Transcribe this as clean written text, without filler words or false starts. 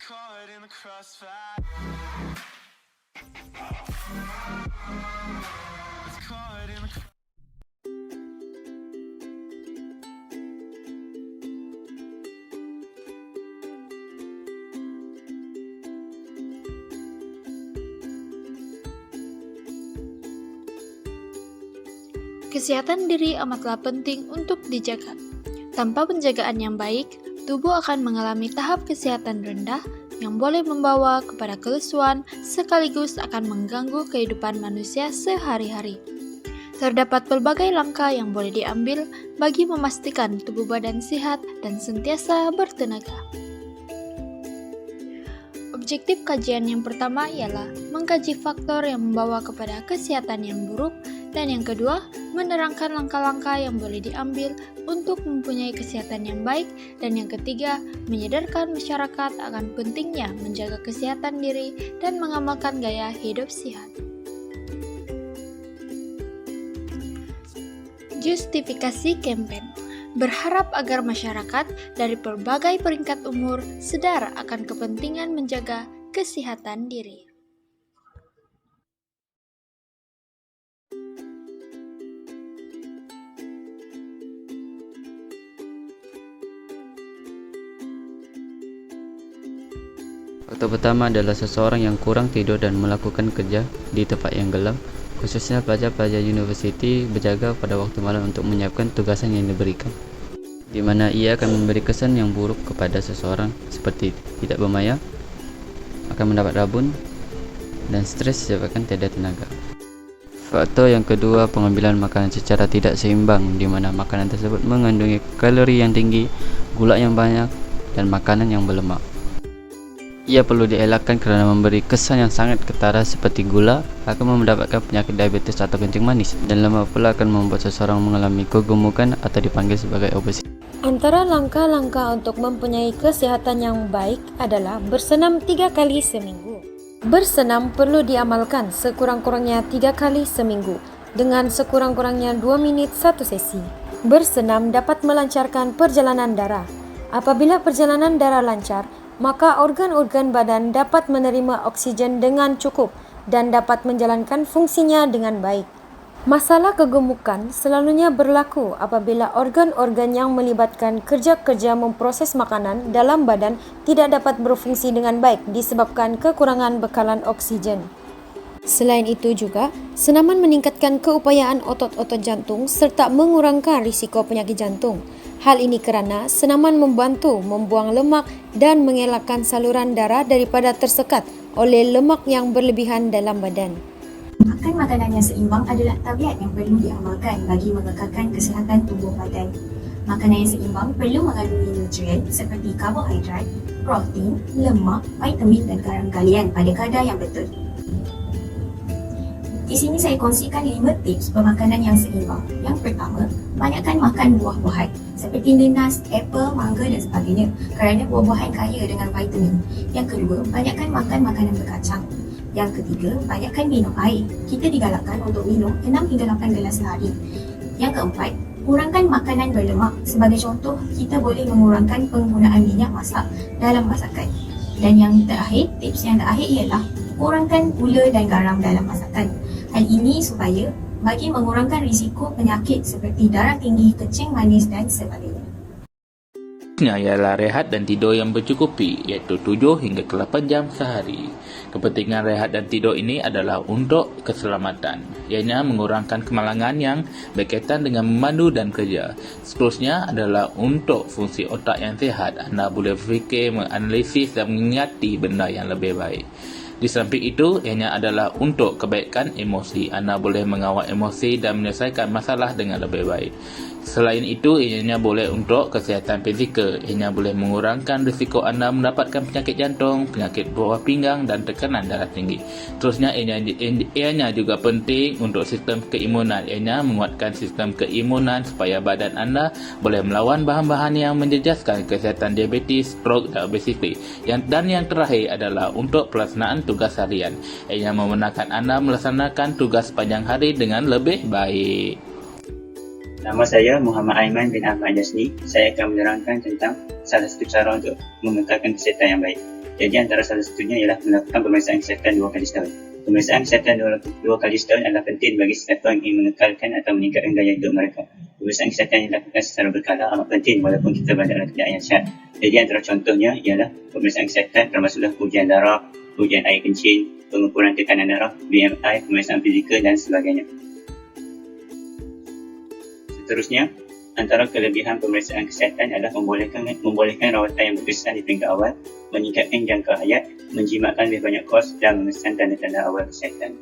caught in the crossfire. Was caught in the Kesehatan diri amatlah penting untuk dijaga. Tanpa penjagaan yang baik, tubuh akan mengalami tahap kesehatan rendah yang boleh membawa kepada kelesuan sekaligus akan mengganggu kehidupan manusia sehari-hari. Terdapat pelbagai langkah yang boleh diambil bagi memastikan tubuh badan sehat dan sentiasa bertenaga. Objektif kajian yang pertama ialah mengkaji faktor yang membawa kepada kesehatan yang buruk, dan yang kedua, menerangkan langkah-langkah yang boleh diambil untuk mempunyai kesehatan yang baik, dan yang ketiga, menyadarkan masyarakat akan pentingnya menjaga kesehatan diri dan mengamalkan gaya hidup sehat. Justifikasi kampanye berharap agar masyarakat dari berbagai peringkat umur sadar akan kepentingan menjaga kesehatan diri. Faktor pertama adalah seseorang yang kurang tidur dan melakukan kerja di tempat yang gelap, khususnya pelajar-pelajar universiti berjaga pada waktu malam untuk menyiapkan tugasan yang diberikan, di mana ia akan memberi kesan yang buruk kepada seseorang seperti tidak bermaya, akan mendapat rabun, dan stres disebabkan tiada tenaga. Faktor yang kedua, pengambilan makanan secara tidak seimbang, di mana makanan tersebut mengandungi kalori yang tinggi, gula yang banyak, dan makanan yang berlemak. Ia perlu dielakkan kerana memberi kesan yang sangat ketara seperti gula akan mendapatkan penyakit diabetes atau kencing manis, dan lemak pula akan membuat seseorang mengalami kegemukan atau dipanggil sebagai obesitas. Antara langkah-langkah untuk mempunyai kesehatan yang baik adalah bersenam 3 kali seminggu. Bersenam perlu diamalkan sekurang-kurangnya 3 kali seminggu dengan sekurang-kurangnya 2 minit satu sesi. Bersenam dapat melancarkan perjalanan darah. Apabila perjalanan darah lancar, maka organ-organ badan dapat menerima oksigen dengan cukup dan dapat menjalankan fungsinya dengan baik. Masalah kegemukan selalunya berlaku apabila organ-organ yang melibatkan kerja-kerja memproses makanan dalam badan tidak dapat berfungsi dengan baik disebabkan kekurangan bekalan oksigen. Selain itu juga, senaman meningkatkan keupayaan otot-otot jantung serta mengurangkan risiko penyakit jantung. Hal ini kerana senaman membantu membuang lemak dan mengelakkan saluran darah daripada tersekat oleh lemak yang berlebihan dalam badan. Makan makanan yang seimbang adalah tabiat yang perlu diamalkan bagi mengekalkan kesihatan tubuh badan. Makanan yang seimbang perlu mengandungi nutrien seperti karbohidrat, protein, lemak, vitamin dan garam galian pada kadar yang betul. Di sini saya kongsikan 5 tips pemakanan yang seimbang. Yang pertama, banyakkan makan buah-buahan seperti nenas, apple, mangga dan sebagainya kerana buah-buahan kaya dengan vitamin. Yang kedua, banyakkan makan makanan berkacang. Yang ketiga, banyakkan minum air. Kita digalakkan untuk minum 6 hingga 8 gelas sehari. Yang keempat, kurangkan makanan berlemak. Sebagai contoh, kita boleh mengurangkan penggunaan minyak masak dalam masakan. Dan yang terakhir, tips yang terakhir ialah kurangkan gula dan garam dalam masakan. Hal ini supaya bagi mengurangkan risiko penyakit seperti darah tinggi, kencing manis dan sebagainya. Ialah rehat dan tidur yang bercukupi, iaitu 7 hingga 8 jam sehari. Kepentingan rehat dan tidur ini adalah untuk keselamatan. Ianya mengurangkan kemalangan yang berkaitan dengan memandu dan kerja. Seterusnya adalah untuk fungsi otak yang sihat. Anda boleh berfikir, menganalisis dan mengingati benda yang lebih baik. Di samping itu, ianya adalah untuk kebaikan emosi. Anda boleh mengawal emosi dan menyelesaikan masalah dengan lebih baik. Selain itu, ianya boleh untuk kesihatan fizikal. Ianya boleh mengurangkan risiko anda mendapatkan penyakit jantung, penyakit buah pinggang dan tekanan darah tinggi. Terusnya, ianya juga penting untuk sistem keimunan. Ianya menguatkan sistem keimunan supaya badan anda boleh melawan bahan-bahan yang menjejaskan kesihatan diabetes, stroke dan obesiti. Dan yang terakhir adalah untuk pelaksanaan tugas harian. Ianya membenarkan anda melaksanakan tugas sepanjang hari dengan lebih baik. Nama saya Muhammad Aiman bin Ahmad Jasni. Saya akan menerangkan tentang salah satu cara untuk mengekalkan kesihatan yang baik. Jadi antara salah satunya ialah melakukan pemeriksaan kesihatan 2 kali setahun. Pemeriksaan kesihatan 2 kali setahun adalah penting bagi sesiapa yang ingin mengekalkan atau meningkatkan gaya hidup mereka. Pemeriksaan kesihatan yang dilakukan secara berkala amat penting walaupun kita berada dalam keadaan yang sihat. Jadi antara contohnya ialah pemeriksaan kesihatan termasuklah ujian darah, ujian air kencing, pengukuran tekanan darah, BMI, pemeriksaan fizikal dan sebagainya. Seterusnya, antara kelebihan pemeriksaan kesihatan adalah membolehkan rawatan yang berkesan di peringkat awal, meningkatkan jangka hayat, menjimatkan lebih banyak kos dan mengesan tanda-tanda awal kesihatan.